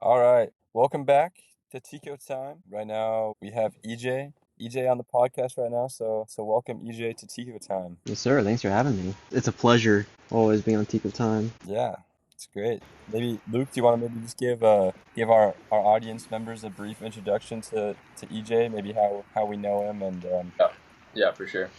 All right. Welcome back to Tico Time. Right now we have EJ on the podcast right now. So welcome EJ to Tico Time. Yes, sir. Thanks for having me. It's a pleasure always being on Tico Time. Yeah, it's great. Maybe Luke, do you want to maybe just give our audience members a brief introduction to EJ, maybe how we know him and Yeah, for sure.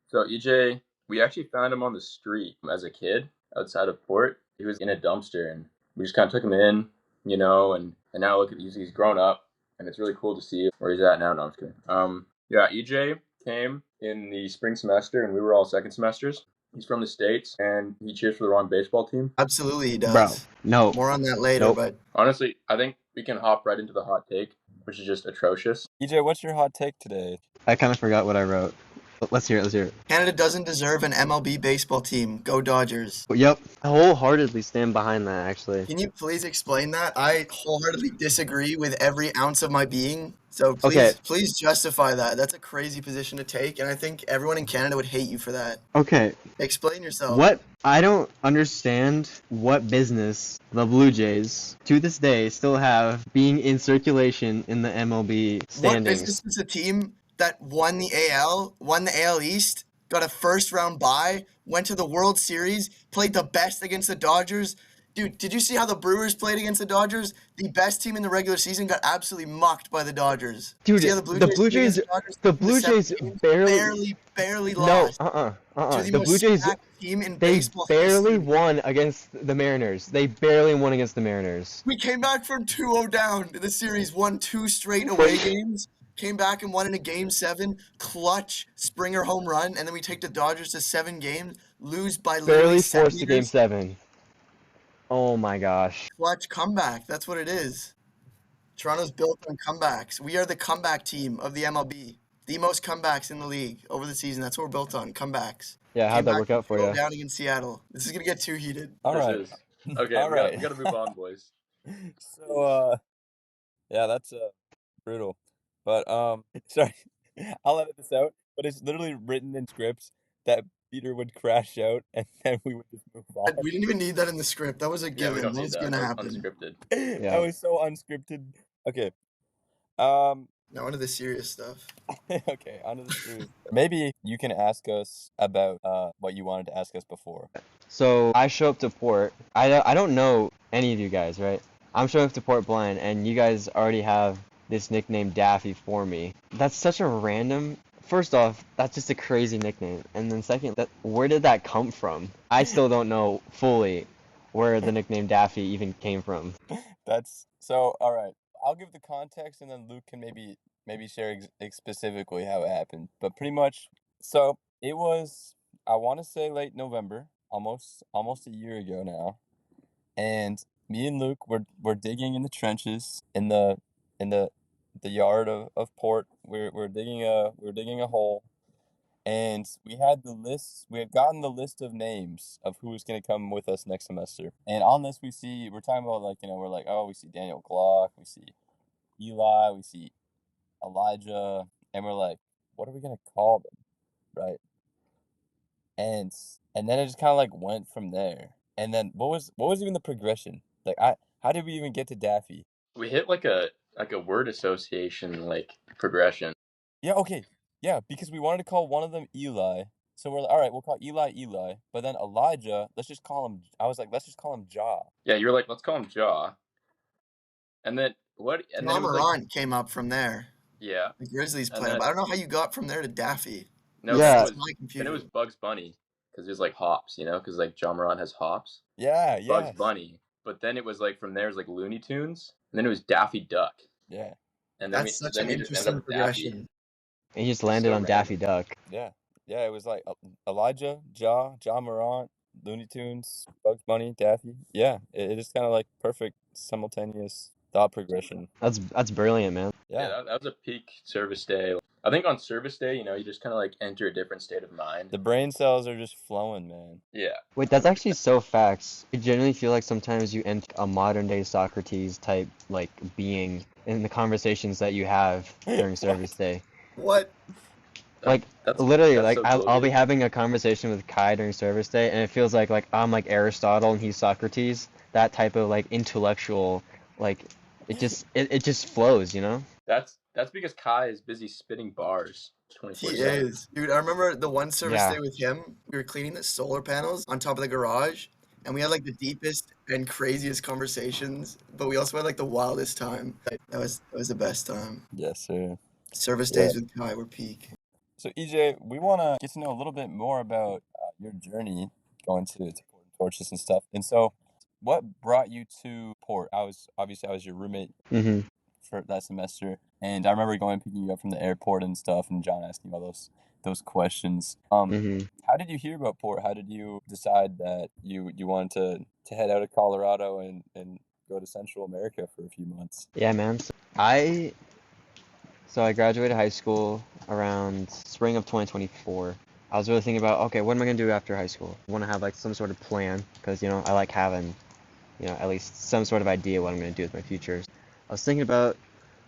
So EJ, we actually found him on the street as a kid outside of Port. He was in a dumpster, and we just kind of took him in, and now look at he's grown up, and it's really cool to see where he's at now. No, I'm just kidding. Yeah, EJ came in the spring semester, and we were all second semesters. He's from the States, and he cheers for the wrong baseball team. Absolutely, he does. Bro, no. More on that later, Nope. but Honestly, I think we can hop right into the hot take, which is just atrocious. EJ, what's your hot take today? I kind of forgot what I wrote. But let's hear it. Canada doesn't deserve an MLB baseball team. Go Dodgers. Yep. I wholeheartedly stand behind that, actually. Can you please explain that? I wholeheartedly disagree with every ounce of my being. So Okay. please justify that. That's a crazy position to take, and I think everyone in Canada would hate you for that. Okay. Explain yourself. What? I don't understand what business the Blue Jays, to this day, still have being in circulation in the MLB What standings. business is a team that won the AL East, got a first-round bye, went to the World Series, played the best against the Dodgers? Dude, did you see how the Brewers played against the Dodgers? The best team in the regular season got absolutely mucked by the Dodgers. Dude, See how the Blue Jays barely No, lost. To The the most Blue Jays, stacked team in they baseball barely history. won against the Mariners. They barely won against the Mariners. We came back from 2-0 down in the series, won 2 straight away games, came back and won in a Game 7, clutch Springer home run, and then we take the Dodgers to 7 games, lose by literally Barely forced to Game centimeters. 7. Oh my gosh. Clutch comeback, that's what it is. Toronto's built on comebacks. We are the comeback team of the MLB. The most comebacks in the league over the season. That's what we're built on, comebacks. Yeah, how'd Came that back work out for from you? 2-0 down against Seattle. This is going to get too heated. All This right. is. Okay, All right. we gotta move on, boys. So yeah, that's brutal. But sorry, I'll edit this out. But it's literally written in scripts that Peter would crash out and then we would just move on. We didn't even need that in the script. That was a Yeah, we given. don't That need was that. going to That was happen. unscripted. Yeah. That was so unscripted. Okay. Now into the serious stuff. Okay, on to the series. Maybe you can ask us about what you wanted to ask us before. So I show up to Port. I don't know any of you guys, right? I'm showing up to Port blind, and you guys already have this nickname Daffy for me. That's such a random. First off, that's just a crazy nickname, and then second, where did that come from? I still don't know fully where the nickname Daffy even came from. That's so. All right, I'll give the context, and then Luke can maybe share specifically how it happened. But pretty much, so it was. I want to say late November, almost a year ago now, and me and Luke were digging in the trenches in the yard of Port. We're digging a hole, and we had gotten the list of names of who was going to come with us next semester. And on this we're talking about we're like, oh, we see Daniel Glock, we see Eli, we see Elijah, and we're like, what are we going to call them, right? And then it just kind of like went from there. And then what was even the progression? Like how did we even get to Daffy? We hit like a word association progression. Yeah, okay. Yeah, because we wanted to call one of them Eli. So we're like, all right, we'll call Eli. But then Elijah, let's just call him Ja. Yeah, you were like, let's call him Jaw. And then what? And then it was Morant came up from there. Yeah. The Grizzlies And player. then- But I don't know how you got from there to Daffy. No, Yeah. It's my computer. and it was Bugs Bunny because it was like hops, because like John Morant has hops. Yeah, Bugs yeah. Bunny. But then it was like from there it was like Looney Tunes, and then it was Daffy Duck, Yeah. and then That's such then an we just ended interesting up with Daffy. progression. And he just landed So on Daffy Duck. Yeah. Yeah, it was like Elijah, Ja Morant, Looney Tunes, Bugs Bunny, Daffy. Yeah, it is kind of like perfect simultaneous thought progression. That's brilliant, man. Yeah. That was a peak service day. I think on service day, you just kind of like enter a different state of mind. The brain cells are just flowing, man. Yeah. Wait, that's actually so facts. I genuinely feel like sometimes you enter a modern day Socrates type like being in the conversations that you have during service day. What? Like That's literally, that's like so I'll be bogus. having a conversation with Kai during service day, and it feels like I'm like Aristotle and he's Socrates. That type of like intellectual like it just flows, you know? That's because Kai is busy spitting bars He 24/7. is. Dude, I remember the one service Yeah. day with him. We were cleaning the solar panels on top of the garage, and we had like the deepest and craziest conversations, but we also had like the wildest time. That was the best time. Yes, sir. Service Yeah. days with Kai were peak. So EJ, we want to get to know a little bit more about your journey going to Port and Torches and stuff. And so, what brought you to Port? I was your roommate Mm-hmm. for that semester, and I remember going and picking you up from the airport and stuff, and John asking all those questions. Mm-hmm. How did you hear about Port? How did you decide that you wanted to head out of Colorado and go to Central America for a few months? Yeah, man. So I graduated high school around spring of 2024. I was really thinking about, okay, what am I gonna do after high school? I want to have like some sort of plan because I like having at least some sort of idea what I'm gonna do with my future. I was thinking about,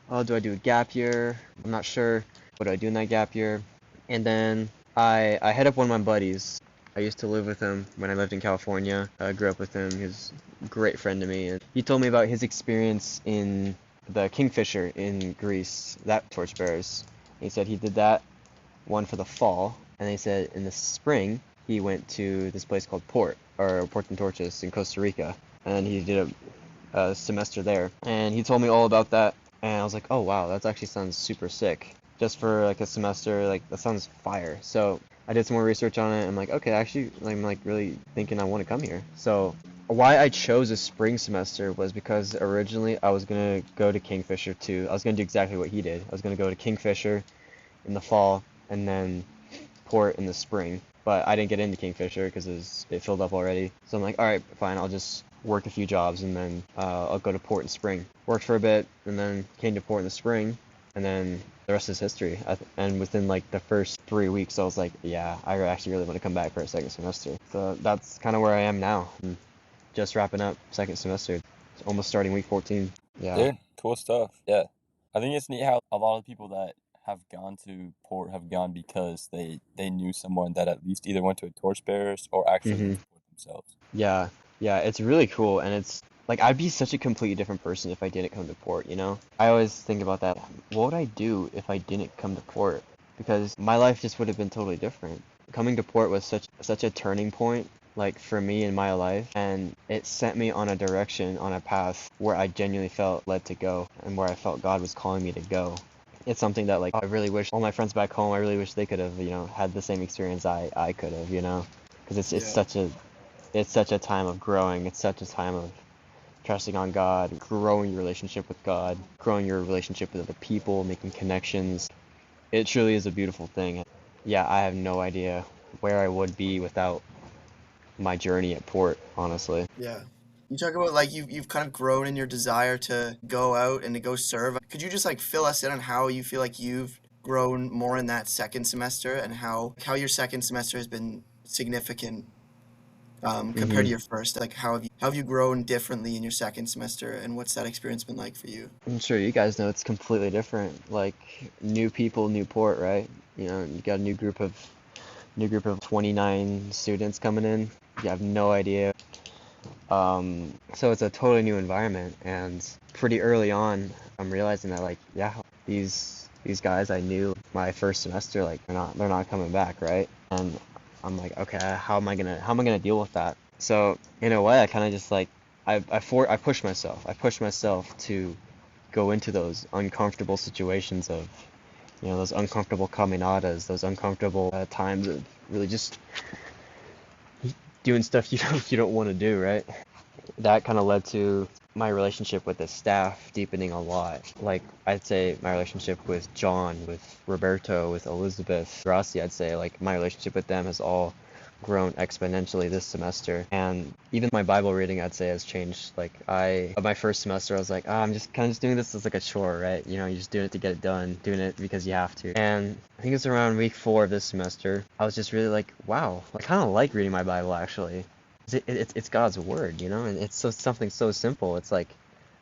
oh, do I do a gap year? I'm not sure. What do I do in that gap year? And then I hit up one of my buddies. I used to live with him when I lived in California. I grew up with him. He was a great friend to me, and he told me about his experience in the Kingfisher in Greece, that torchbearers. He said he did that one for the fall, and he said in the spring he went to this place called Port and Torches in Costa Rica, and he did a semester there. And he told me all about that, and I was like, oh wow, that actually sounds super sick. Just for like a semester, like that sounds fire. So I did some more research on it. I'm like, okay, actually, I'm like really thinking I want to come here. So why I chose a spring semester was because originally I was gonna go to Kingfisher too. I was gonna do exactly what he did. I was gonna go to Kingfisher in the fall and then Port in the spring. But I didn't get into Kingfisher because it filled up already. So I'm like, all right, fine, I'll just work a few jobs and then I'll go to Port in spring. Worked for a bit and then came to Port in the spring, and then the rest is history. And within like the first 3 weeks, I was like, yeah, I actually really want to come back for a second semester. So that's kind of where I am now. I'm just wrapping up second semester. It's almost starting week 14. Yeah. Dude, cool stuff. Yeah. I think it's neat how a lot of people that have gone to Port have gone because they knew someone that at least either went to a torchbearers or actually went hmm to Port themselves. Yeah. Yeah, it's really cool, and it's like I'd be such a completely different person if I didn't come to Port. I always think about that. What would I do if I didn't come to Port? Because my life just would have been totally different. Coming to Port was such a turning point, like for me in my life, and it sent me on a direction, on a path where I genuinely felt led to go and where I felt God was calling me to go. It's something that like I really wish all my friends back home, I really wish they could have, had the same experience I could have. Because Yeah. it's such a time of growing. It's such a time of trusting on God, growing your relationship with God, growing your relationship with other people, making connections. It truly is a beautiful thing. Yeah, I have no idea where I would be without my journey at Port, honestly. Yeah. You talk about like you've kind of grown in your desire to go out and to go serve. Could you just like fill us in on how you feel like you've grown more in that second semester and how your second semester has been significant compared to hmm your first? Like how have you grown differently in your second semester and what's that experience been like for you? I'm sure you guys know it's completely different. Like new people, new Port, right? You got a new group of 29 students coming in. You have no idea. So it's a totally new environment, and pretty early on, I'm realizing that like, yeah, these guys I knew my first semester, like they're not coming back, right? And I'm like, okay, how am I gonna deal with that? So in a way, I kind of just like I push myself. I push myself to go into those uncomfortable situations of, those uncomfortable caminatas, those uncomfortable times of really just doing stuff you don't want to do, right? That kind of led to my relationship with the staff deepening a lot. Like, I'd say my relationship with John, with Roberto, with Elizabeth, Gracia, I'd say, like, my relationship with them has all grown exponentially this semester. And even my Bible reading, I'd say, has changed. Like, my first semester, I was like, I'm just kind of just doing this as like a chore, right? You're just doing it to get it done, doing it because you have to. And I think it's around week 4 of this semester, I was just really like, wow, I kind of like reading my Bible, actually. It's God's word, and it's something so simple. It's like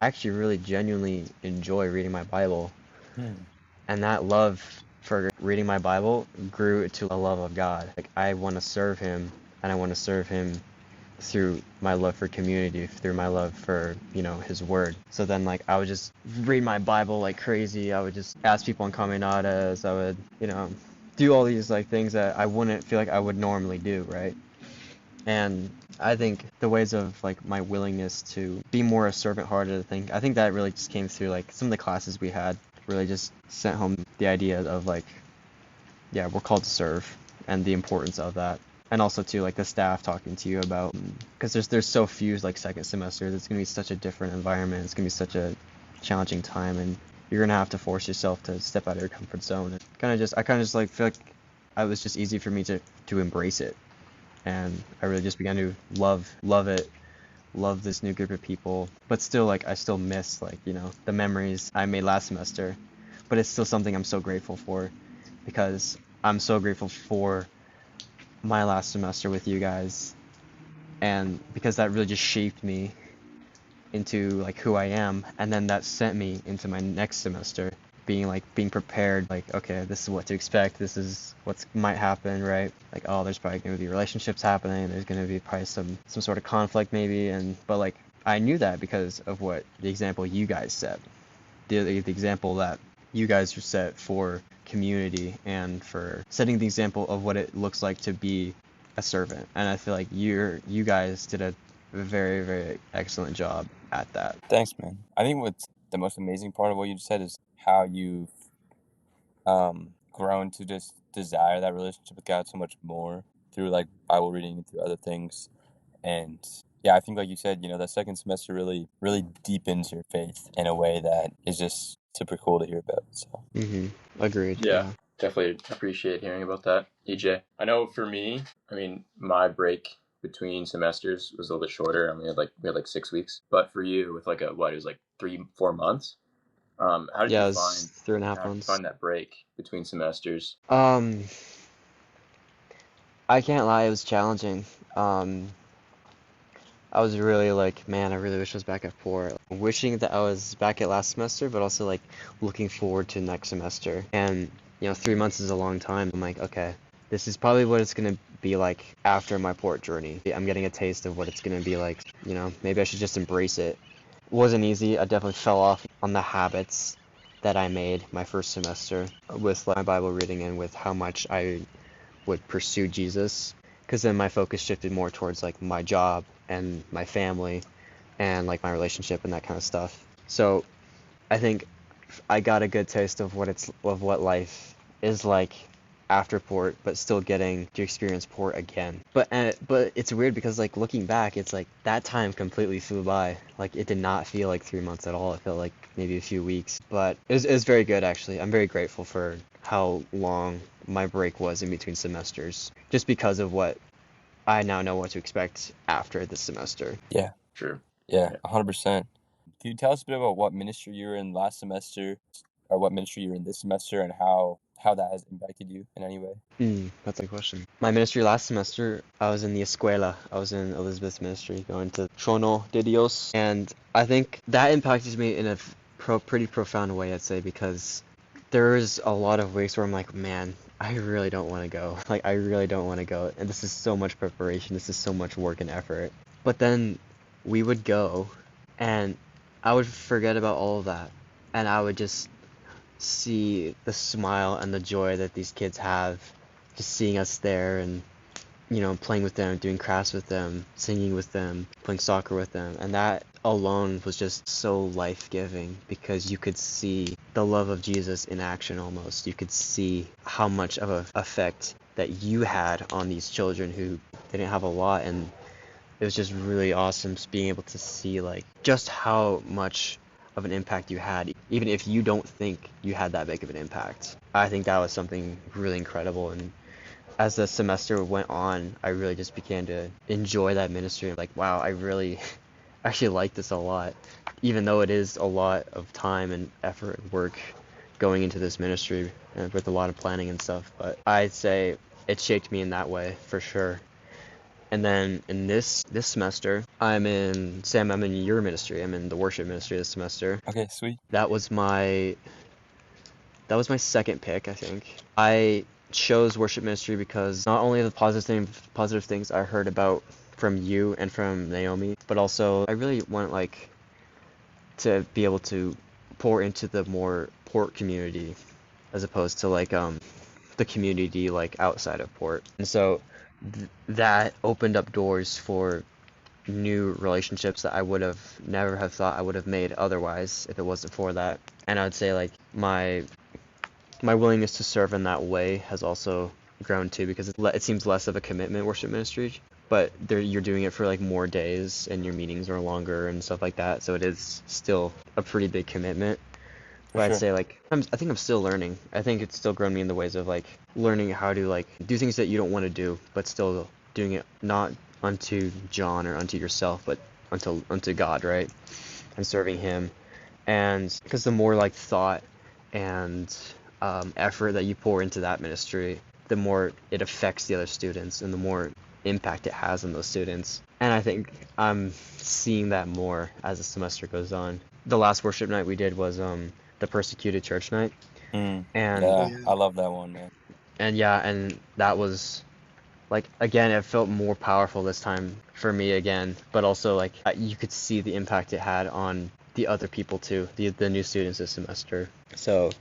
I actually really genuinely enjoy reading my Bible, Hmm. and that love for reading my Bible grew to a love of God. Like I want to serve Him, and I want to serve Him through my love for community, through my love for, his word. So then like I would just read my Bible like crazy. I would just ask people on caminadas. I would, do all these like things that I wouldn't feel like I would normally do, right? And I think the ways of like my willingness to be more a servant-hearted, I think that really just came through like some of the classes we had really just sent home the idea of like, yeah, we're called to serve and the importance of that. And also too like the staff talking to you about, because there's so few like second semesters. It's gonna be such a different environment. It's gonna be such a challenging time, and you're gonna have to force yourself to step out of your comfort zone. And I kind of just like feel like it was just easy for me to embrace it, and I really just began to love it, love this new group of people. But still like I still miss like the memories I made last semester, but it's still something I'm so grateful for, because I'm so grateful for my last semester with you guys, and because that really just shaped me into like who I am, and then that sent me into my next semester being prepared, like, okay, this is what to expect, this is what might happen, right? Like, oh, there's probably going to be relationships happening, there's going to be probably some sort of conflict maybe, but like I knew that because of what the example you guys set, the example that you guys set for community and for setting the example of what it looks like to be a servant. And I feel like you guys did a very, very excellent job at that. Thanks, man. I think what's the most amazing part of what you just said is how you've grown to just desire that relationship with God so much more through like Bible reading and through other things. And yeah, I think like you said, that second semester really, really deepens your faith in a way that is just super cool to hear about. So Agreed. Yeah, definitely appreciate hearing about that, EJ. I know for me, my break between semesters was a little bit shorter. We had like 6 weeks. But for you, with like it was like 3-4 months. How did Yeah, you it was 3.5 months. find that break between semesters? I can't lie, it was challenging. Um, I was really like, man, I really wish I was back at Port. Wishing that I was back at last semester, but also like looking forward to next semester. And 3 months is a long time. I'm like, okay, this is probably what it's gonna be like after my Port journey. I'm getting a taste of what it's gonna be like. Maybe I should just embrace it. It wasn't easy. I definitely fell off on the habits that I made my first semester with like, my Bible reading and with how much I would pursue Jesus, because then my focus shifted more towards like my job and my family and like my relationship and that kind of stuff. So I think I got a good taste of what life is like after Port, but still getting to experience Port again. But it's weird because like looking back, it's like that time completely flew by. Like it did not feel like 3 months at all. It felt like maybe a few weeks. But it was very good actually. I'm very grateful for how long my break was in between semesters, just because of what I now know what to expect after this semester. yeah, Sure. yeah, 100%. Can you tell us a bit about what ministry you were in last semester, or what ministry you're in this semester, and how that has impacted you in any way? That's a good question. My ministry last semester, I was in the escuela. I was in Elizabeth's ministry, going to Trono de Dios, and I think that impacted me in a pretty profound way, I'd say, because there's a lot of weeks where I'm like, man, I really don't want to go. Like, I really don't want to go, and this is so much preparation. This is so much work and effort. But then we would go, and I would forget about all of that, and I would just see the smile and the joy that these kids have, just seeing us there and playing with them, doing crafts with them, singing with them, playing soccer with them. And that alone was just so life-giving, because you could see the love of Jesus in action almost. You could see how much of an effect that you had on these children who didn't have a lot, and it was just really awesome just being able to see like just how much of an impact you had, even if you don't think you had that big of an impact. I think that was something really incredible, and as the semester went on, I really just began to enjoy that ministry. Like, wow, I really actually like this a lot, even though it is a lot of time and effort and work going into this ministry with a lot of planning and stuff. But I'd say it shaped me in that way for sure. And then in this semester, I'm in your ministry. I'm in the worship ministry this semester. Okay, sweet. That was my second pick, I think. I chose worship ministry because not only the positive things I heard about from you and from Naomi, but also I really want like to be able to pour into the more port community as opposed to like the community like outside of port. And so that opened up doors for new relationships that I would have never have thought I would have made otherwise if it wasn't for that. And I would say like my willingness to serve in that way has also grown too, because it seems less of a commitment worship ministry, but you're doing it for like more days and your meetings are longer and stuff like that, so it is still a pretty big commitment. For But I'd sure. say like I think I'm still learning. I think it's still grown me in the ways of like learning how to like do things that you don't want to do, but still doing it not unto John or unto yourself, but unto God, right? And serving Him. And because the more like thought and effort that you pour into that ministry, the more it affects the other students and the more impact it has on those students. And I think I'm seeing that more as the semester goes on. The last worship night we did was the persecuted church night, and Oh Yeah, yeah. I love that one, man. and that was like, again, it felt more powerful this time for me again, but also like you could see the impact it had on the other people too, the new students this semester. So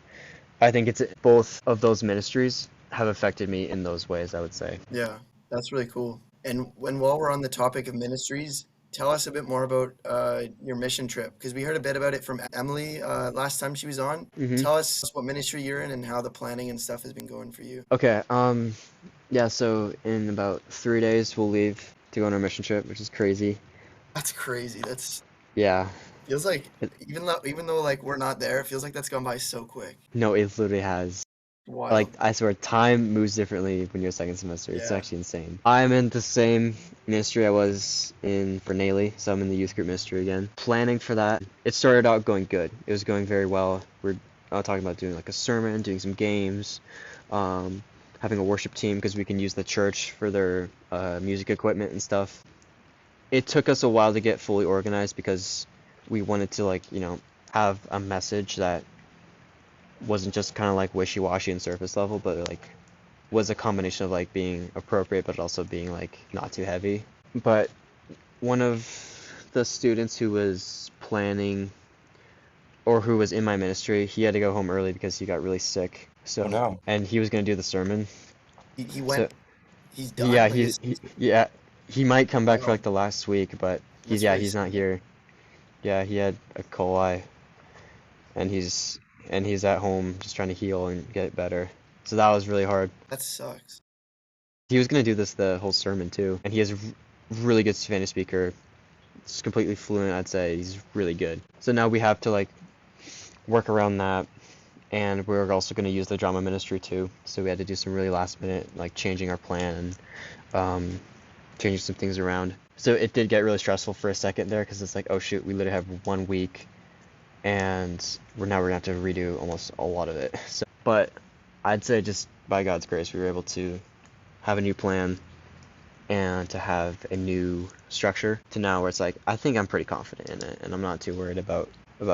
I think it's both of those ministries have affected me in those ways, I would say. Yeah, that's really cool. And while we're on the topic of ministries, tell us a bit more about your mission trip, because we heard a bit about it from Emily last time she was on. Hmm. Tell us what ministry you're in and how the planning and stuff has been going for you. Okay, yeah, so in about 3 days we'll leave to go on our mission trip, which is crazy. That's crazy. That's Yeah. feels like It, even though like we're not there, it feels like that's gone by so quick. no, it literally has. Like, Wild. I swear, time moves differently when you're second semester. It's Yeah. actually insane. I'm in the same ministry I was in for Naley, so I'm in the youth group ministry again. Planning for that, it started out going good. It was going very well. We're talking about doing like a sermon, doing some games, having a worship team because we can use the church for their music equipment and stuff. It took us a while to get fully organized because we wanted to like, have a message that wasn't just kind of like wishy-washy and surface level, but like was a combination of like being appropriate but also being like not too heavy. But one of the students who was planning or who was in my ministry, he had to go home early because he got really sick. Oh So, no. and he was going to do the sermon. He So, went. He's yeah, done. Like yeah, he might come back for wow. like the last week, but That's he's really not sad. here. Yeah, he had a coli and he's at home just trying to heal and get better. So that was really hard. That sucks. He was gonna do this the whole sermon too, and he is really good Spanish speaker. Just completely fluent, I'd say. He's really good. So now we have to like work around that, and we're also gonna use the drama ministry too. So we had to do some really last minute like changing our plan and changing some things around. So it did get really stressful for a second there because it's like, oh shoot, we literally have 1 week, and we're gonna have to redo almost a lot of it. So, but I'd say just by God's grace, we were able to have a new plan and to have a new structure to now where it's like I think I'm pretty confident in it and I'm not too worried about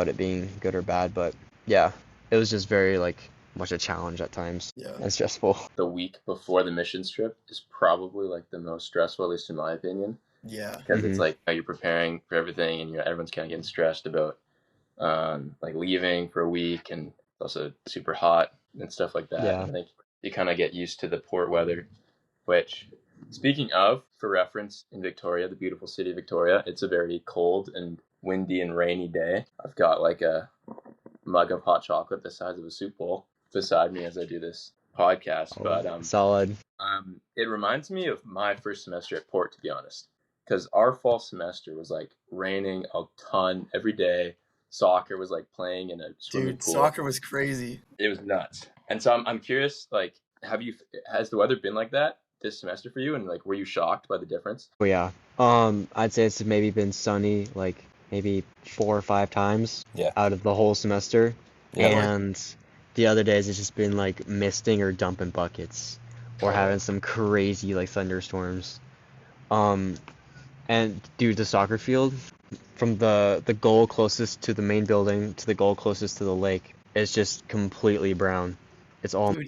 it being good or bad. But yeah, it was just very like much a challenge at times Yeah. and stressful. The week before the missions trip is probably like the most stressful, at least in my opinion, Yeah. because it's Hmm. like you're preparing for everything and everyone's kind of getting stressed about like leaving for a week, and it's also super hot and stuff like that. Yeah. And I think you kind of get used to the port weather, which, speaking of, for reference, in Victoria, the beautiful city of Victoria, it's a very cold and windy and rainy day. I've got like a mug of hot chocolate the size of a soup bowl beside me as I do this podcast. Oh, But solid. it reminds me of my first semester at Port, to be honest, because our fall semester was like raining a ton every day. Soccer was like playing in a swimming Dude, pool. soccer was crazy. It was nuts. And so I'm curious, like, has the weather been like that this semester for you? And like, were you shocked by the difference? But yeah, I'd say it's maybe been sunny like maybe 4 or 5 times Yeah. out of the whole semester, Yeah. and the other days it's just been like misting or dumping buckets or having some crazy like thunderstorms. Um, and dude, the soccer field from the goal closest to the main building to the goal closest to the lake is just completely brown. It's all Dude,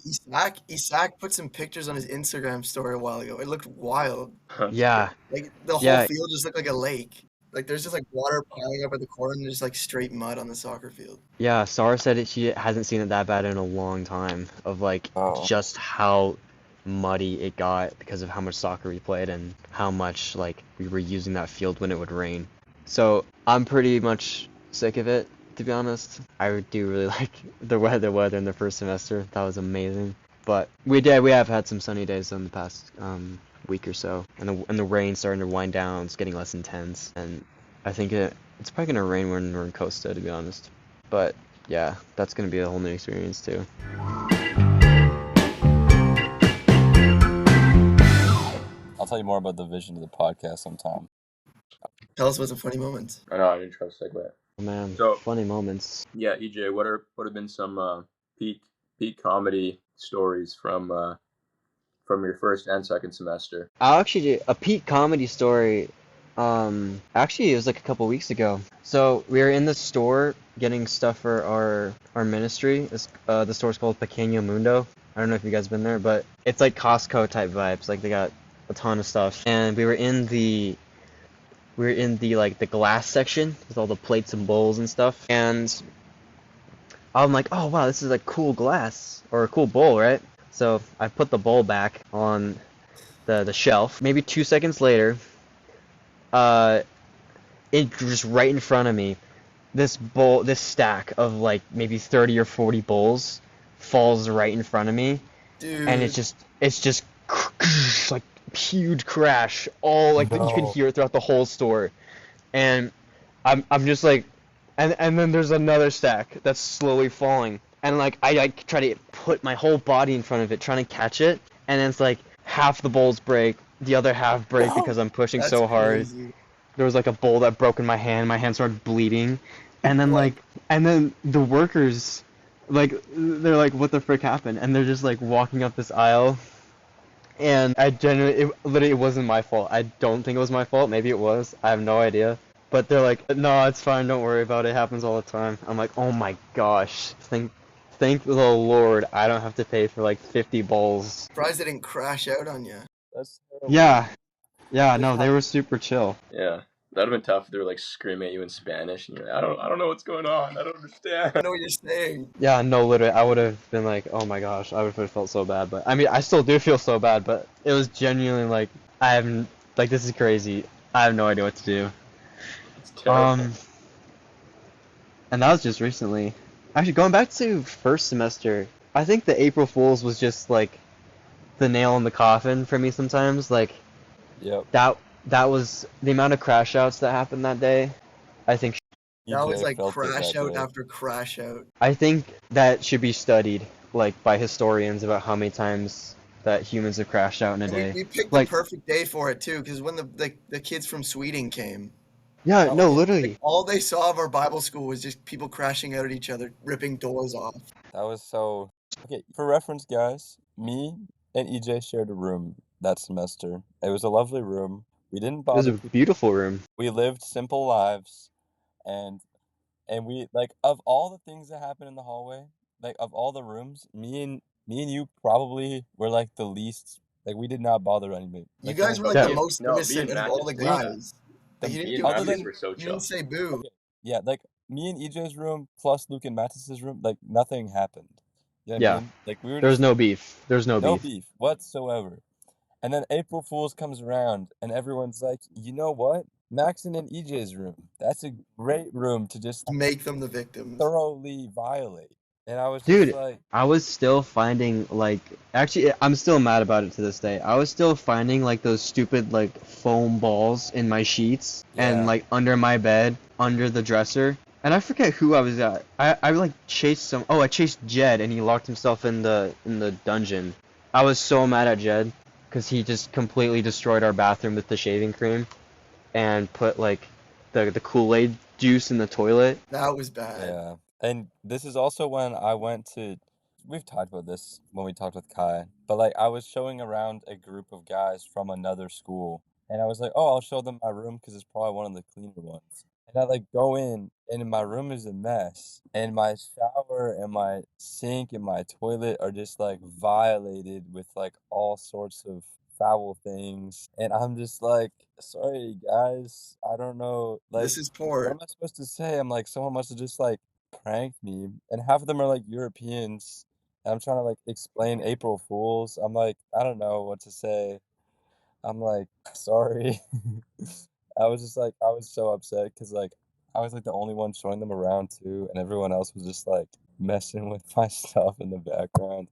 Isak put some pictures on his Instagram story a while ago. It looked wild. yeah, Like the whole yeah, field just looked like a lake. Like there's just like water piling up at the corner and there's like straight mud on the soccer field. yeah. Sarah said she hasn't seen it that bad in a long time. Of like Oh, just how muddy it got because of how much soccer we played and how much like we were using that field when it would rain. So I'm pretty much sick of it, to be honest. I do really like the weather in the first semester. That was amazing. But we have had some sunny days in the past week or so, and the rain's starting to wind down. It's getting less intense, and I think it's probably gonna rain when we're in Costa, to be honest. But yeah, that's gonna be a whole new experience too. I'll tell you more about the vision of the podcast sometime. Tell us about some funny moments. I know I didn't try to segue. Oh, man, So funny moments. yeah, EJ, what have been some peak comedy stories from your first and second semester? I'll actually do a peak comedy story. Actually, it was like a couple weeks ago. So we were in the store getting stuff for our ministry. The store's called Pequeño Mundo. I don't know if you guys been there, but it's like Costco type vibes. Like they got a ton of stuff, and we were in the like the glass section with all the plates and bowls and stuff. And I'm like, oh wow, this is a cool glass or a cool bowl, right? So I put the bowl back on the shelf. Maybe 2 seconds later, uh, it just right in front of me, this stack of like maybe 30 or 40 bowls falls right in front of me, and Dude, it's just like huge crash. All like you can No. hear it throughout the whole store, and I'm just like, and then there's another stack that's slowly falling, and like I try to put my whole body in front of it, trying to catch it, and it's like half the bowls break, the other half break No. because I'm pushing that's so hard. crazy. There was like a bowl that broke in my hand. My hand started bleeding, and then Like, the workers, like they're like, what the frick happened? And they're just like walking up this aisle, and I genuinely, it wasn't my fault. I don't think it was my fault. Maybe it was. I have no idea. But they're like, no, it's fine. Don't worry about it. It happens all the time. I'm like, oh my gosh. Thank the Lord I don't have to pay for like 50 bowls. surprised they didn't crash out on you. That's terrible. Yeah, yeah, This no, they were super chill. Yeah, that'd have been tough if they were like screaming at you in Spanish, and you're like, I don't know what's going on. I don't understand. I know what you're saying. Yeah, no, literally, I would have been like, oh my gosh, I would have felt so bad. But I mean, I still do feel so bad, but it was genuinely like, I haven't, like, this is crazy. I have no idea what to do. It's terrible. And that was just recently. Actually, going back to first semester, I think the April Fools was just like the nail in the coffin for me sometimes. Like, Yep. that was the amount of crash outs that happened that day. I think That was EJ like felt it crash that out day. after crash out. I think that should be studied, like by historians, about how many times that humans have crashed out in a And day. we picked Like, the perfect day for it too, because when the kids from Sweden came, yeah, Oh, no, yeah. literally. all they saw of our Bible school was just people crashing out at each other, ripping doors off. That was so. Okay, for reference, guys, me and EJ shared a room that semester. It was a lovely room. We didn't It was bother a people. beautiful room. We lived simple lives, and we like of all the things that happened in the hallway, like of all the rooms, me and you probably were like the least. Like we did not bother anybody. You Like guys were like Yeah. the most No, me innocent and out of all Mathis the were, yeah. guys. The- Like, you Me didn't and do other Mathis than were so you chill. didn't say boo. okay, yeah, like me and EJ's room plus Luke and Mattis's room, like nothing happened. You know what I Yeah. mean? Like we were There's just no beef. There's no no beef. beef whatsoever. And then April Fools comes around, and everyone's like, you know what? Maxon and EJ's room. That's a great room to just Make them the victims. thoroughly violate. And I was just Dude, like, I was still finding like actually I'm still mad about it to this day. I was still finding like those stupid like foam balls in my sheets and yeah, like under my bed, under the dresser. And I forget who I was at. I like chased I chased Jed and he locked himself in the dungeon. I was so mad at Jed because he just completely destroyed our bathroom with the shaving cream and put like the Kool-Aid juice in the toilet. That was bad. yeah. And this is also when I went to, we've talked about this when we talked with Kai, but like I was showing around a group of guys from another school, and I was like, oh, I'll show them my room because it's probably one of the cleaner ones. And I like go in, and my room is a mess, and my shower shower and my sink and my toilet are just like violated with like all sorts of foul things. And I'm just like, sorry guys, I don't know. Like, This is what port. am I supposed to say? I'm like, someone must have just like pranked me. And half of them are like Europeans. And I'm trying to like explain April Fools. I'm like, I don't know what to say. I'm like, sorry. I was just like, I was so upset because like I was like the only one showing them around too, and everyone else was just like messing with my stuff in the background.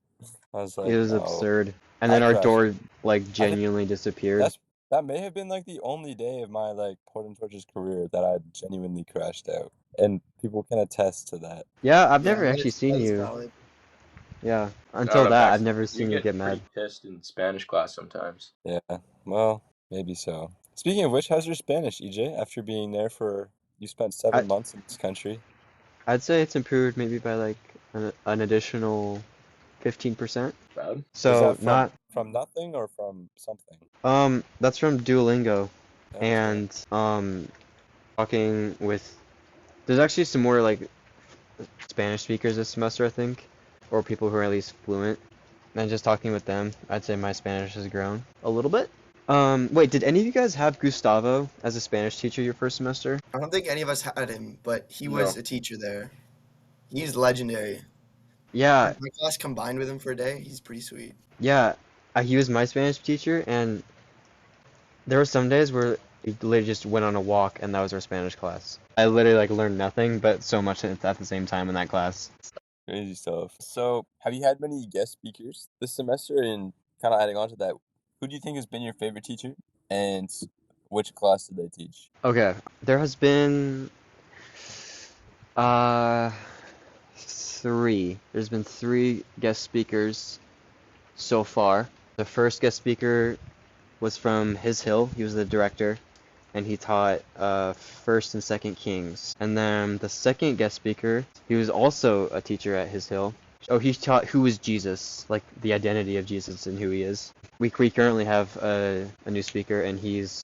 I was It like, was no, absurd. And I then our crashed. door like I think genuinely disappeared. that may have been like the only day of my like Port and Torches career that I genuinely crashed out, and people can attest to that. Yeah, I've Yeah, never actually seen that is you. valid. Yeah, No, until no, that, I've Max, never you seen you get get mad. pretty pissed in Spanish class sometimes. Yeah, well, maybe so. Speaking of which, how's your Spanish, EJ? After being there for you spent I 7 months in this country. I'd say it's improved maybe by like an additional 15%. Bad? Is So that not from nothing or from something? that's from Duolingo, Okay. and talking with there's actually some more like Spanish speakers this semester, I think, or people who are at least fluent. And just talking with them, I'd say my Spanish has grown a little bit. Wait, did any of you guys have Gustavo as a Spanish teacher your first semester? I don't think any of us had him, but he was No. a teacher there. He's legendary. Yeah, My class combined with him for a day. He's pretty sweet. yeah. He was my Spanish teacher, and there were some days where we literally just went on a walk, and that was our Spanish class. I literally like learned nothing, but so much at the same time in that class. Crazy stuff. So, have you had many guest speakers this semester? And kind of adding on to that, who do you think has been your favorite teacher? And which class did they teach? Okay, there has been uh three. There's been three guest speakers so far. The first guest speaker was from His Hill. He was the director, and he taught First and Second Kings. And then the second guest speaker, he was also a teacher at His Hill. Oh, he taught who is Jesus, like the identity of Jesus and who he is. We currently have a new speaker, and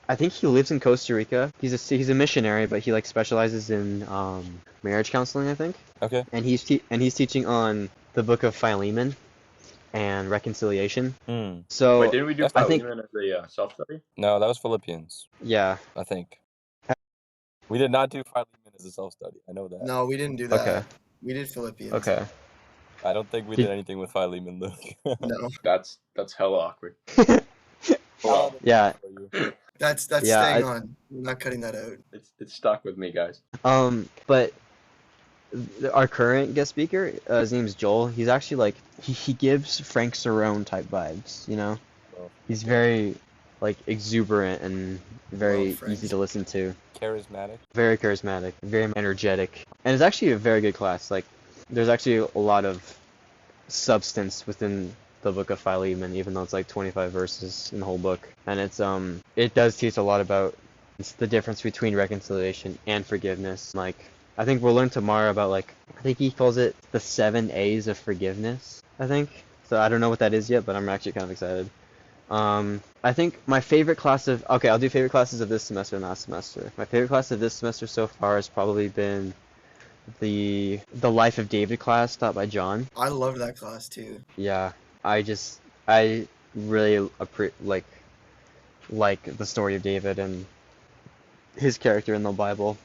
I think he lives in Costa Rica. He's a missionary, but he like specializes in marriage counseling, I think. Okay. And he's teaching on the book of Philemon and reconciliation. Hmm. Wait, So didn't we do That's I not. think Philemon as a self-study? No, that was Philippians, yeah. I think. We did not do Philemon as a self-study. I know that. No, we didn't do Okay. that. We did Philippians. Okay. I don't think we did Did anything with Philemon, Luke. No, That's hella awkward. How Well, did yeah. that for you? that's Yeah, staying on. We're not cutting that out. it's stuck with me, guys. but our current guest speaker, his name's Joel. He's actually like he gives Frank Cerrone type vibes, you know? Well, He's very like exuberant and Love very Frank. easy to listen to. charismatic. Very charismatic, very energetic. And it's actually a very good class. Like there's actually a lot of substance within the book of Philemon, even though it's like 25 verses in the whole book. And it does teach a lot about the difference between reconciliation and forgiveness. Like I think we'll learn tomorrow about like I think he calls it the 7 A's of forgiveness, I think. So I don't know what that is yet, but I'm actually kind of excited. I think my favorite class of okay, I'll do favorite classes of this semester and last semester. My favorite class of this semester so far has probably been the Life of David class taught by John. I loved that class too. Yeah, I really like the story of David and his character in the Bible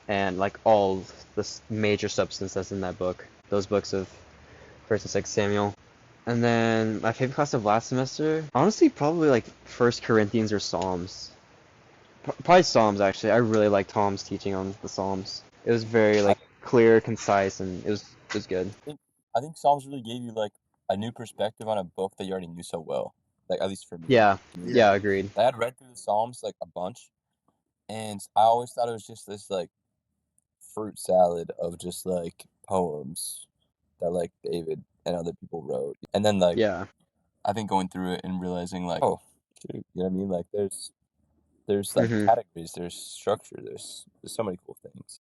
and like all the major substance that's in that book. Those books of First and Second Samuel. And then my favorite class of last semester, honestly, probably like First Corinthians or Psalms. Probably Psalms actually. I really liked Tom's teaching on the Psalms. It was very I like clear, concise, and it was good. think I think Psalms really gave you like a new perspective on a book that you already knew so well. Like at least for me. Yeah, Yeah. yeah, agreed. I had read through the Psalms like a bunch, and I always thought it was just this like fruit salad of just like poems that like David and other people wrote. And then like Yeah. I think going through it and realizing like, oh, shoot, you know what I mean? Like there's like Mhm. categories, there's structure, there's so many cool things.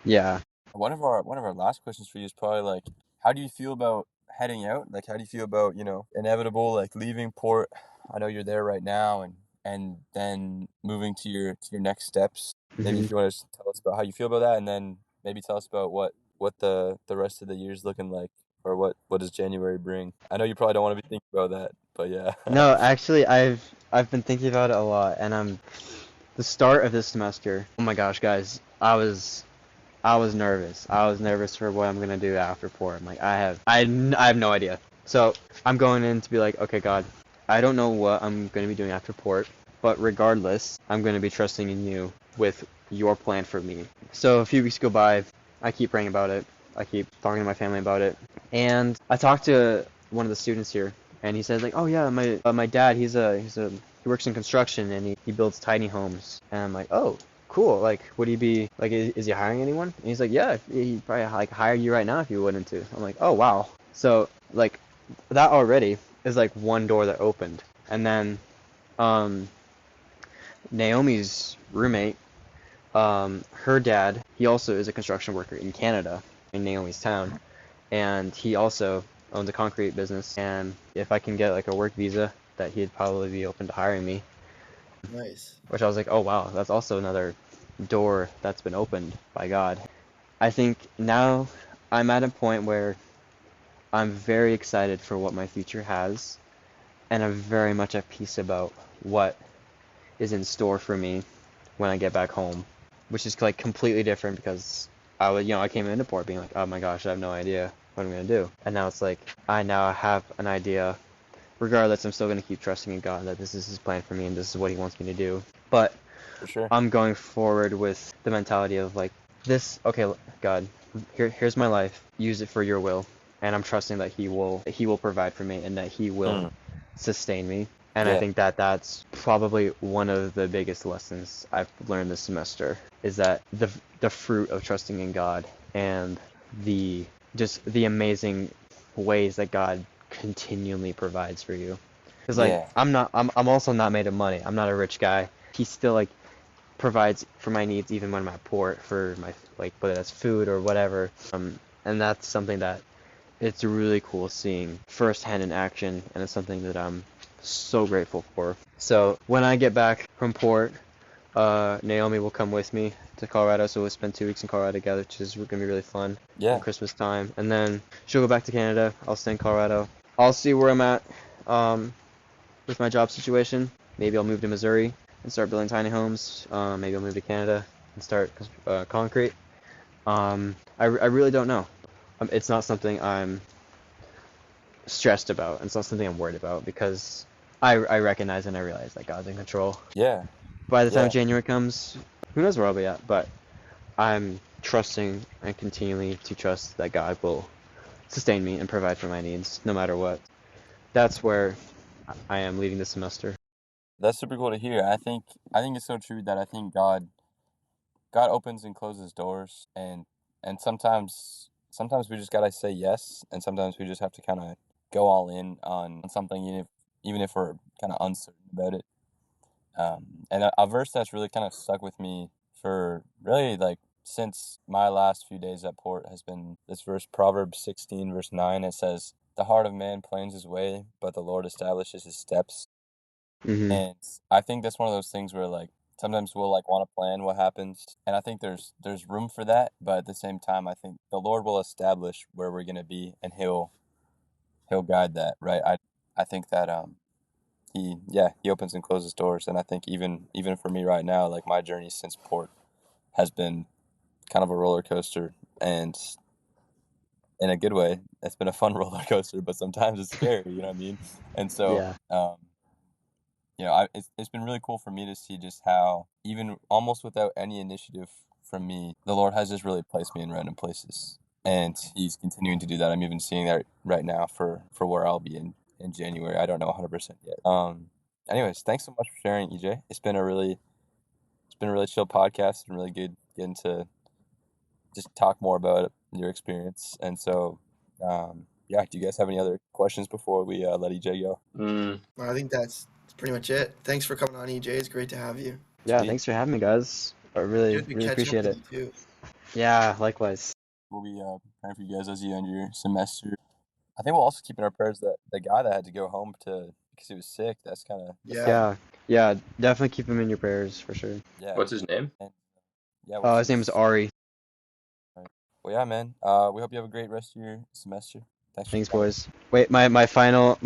Yeah. One of our last questions for you is probably like, how do you feel about heading out? Like, how do you feel about, inevitable like leaving port? I know you're there right now, and then moving to your next steps. Maybe Mhm. if you want to tell us about how you feel about that, and then maybe tell us about what what the rest of the year's looking like, or what does January bring? I know you probably don't want to be thinking about that, but yeah. No, actually, I've been thinking about it a lot, and the start of this semester. Oh my gosh, guys, I was nervous. I was nervous for what I'm gonna do after port. I'm like, I have no idea. So I'm going in to be like, okay, God, I don't know what I'm gonna be doing after port, but regardless, I'm gonna be trusting in you with your plan for me. So a few weeks go by, I keep praying about it. I keep talking to my family about it, and I talked to one of the students here, and he said like, oh yeah, my dad, he works in construction and he builds tiny homes, and I'm like, oh, cool. Like, would he be like, is he hiring anyone? And he's like, yeah, he'd probably like hire you right now if you wanted to. I'm like, oh wow. So like that already is like one door that opened, and then um Naomi's roommate, her dad, he also is a construction worker in Canada, in Naomi's town, and he also owns a concrete business. And if I can get like a work visa, that he'd probably be open to hiring me. Nice. Which I was like, oh wow, that's also another door that's been opened by God. I think now I'm at a point where I'm very excited for what my future has, and I'm very much at peace about what is in store for me when I get back home, which is like completely different because I came into port being like, oh my gosh, I have no idea what I'm gonna do, and now it's like I now have an idea. Regardless, I'm still gonna keep trusting in God that this is His plan for me and this is what He wants me to do. But For sure. I'm going forward with the mentality of like this. Okay, God, here's my life. Use it for Your will, and I'm trusting that He will provide for me and that He will Mm, sustain me. And I yeah. think that that's probably one of the biggest lessons I've learned this semester is that the fruit of trusting in God and the just the amazing ways that God continually provides for you. Because like Yeah. I'm also not made of money. I'm not a rich guy. He still like provides for my needs even when I'm at port for my like whether that's food or whatever. And that's something that it's really cool seeing firsthand in action, and it's something that I'm so grateful for. So when I get back from port, Naomi will come with me to Colorado, so we'll spend 2 weeks in Colorado together, which is gonna be really fun at Yeah. Christmas time. And then she'll go back to Canada. I'll stay in Colorado. I'll see where I'm at with my job situation. Maybe I'll move to Missouri and start building tiny homes. Maybe I'll move to Canada and start concrete. I really don't know. It's not something I'm stressed about. It's not something I'm worried about because I recognize and I realize that God's in control. Yeah. By the time Yeah. January comes, who knows where I'll be at, but I'm trusting and continually to trust that God will sustain me and provide for my needs no matter what. That's where I am leaving this semester. That's super cool to hear. I think it's so true that I think God opens and closes doors, and sometimes we just gotta say yes, and sometimes we just have to kind of go all in on something, even if we're kind of uncertain about it. And a verse that's really kind of stuck with me for really like since my last few days at port has been this verse, Proverbs 16 verse 9. It says, "The heart of man plans his way, but the Lord establishes his steps." Mhm. And I think that's one of those things where like sometimes we'll like want to plan what happens, and I think there's room for that, but at the same time I think the Lord will establish where we're gonna be, and he'll guide that, right? I think that he opens and closes doors, and I think even for me right now, like my journey since port has been kind of a roller coaster, and in a good way. It's been a fun roller coaster, but sometimes it's scary, you know what I mean? And so Yeah. it's been really cool for me to see just how even almost without any initiative from me, the Lord has just really placed me in random places, and He's continuing to do that. I'm even seeing that right now for where I'll be in January. I don't know 100% yet. Anyways, thanks so much for sharing, EJ. It's been a really chill podcast and really good getting to just talk more about your experience. And so, yeah, do you guys have any other questions before we let EJ go? I think that's pretty much it. Thanks for coming on, EJ. It's great to have you. Yeah, Sweet. thanks for having me, guys. I Good to really catching up appreciate with it. you too. Yeah, likewise. We'll be praying for you guys as you end your semester. I think we'll also keep in our prayers that the guy that had to go home because he was sick. That's kind of Yeah. Yeah, yeah, definitely keep him in your prayers for sure. yeah. What's his name? And yeah, His name is Ari. right. Well, yeah, man. We hope you have a great rest of your semester. Thanks for Thanks, coming. boys. Wait, my final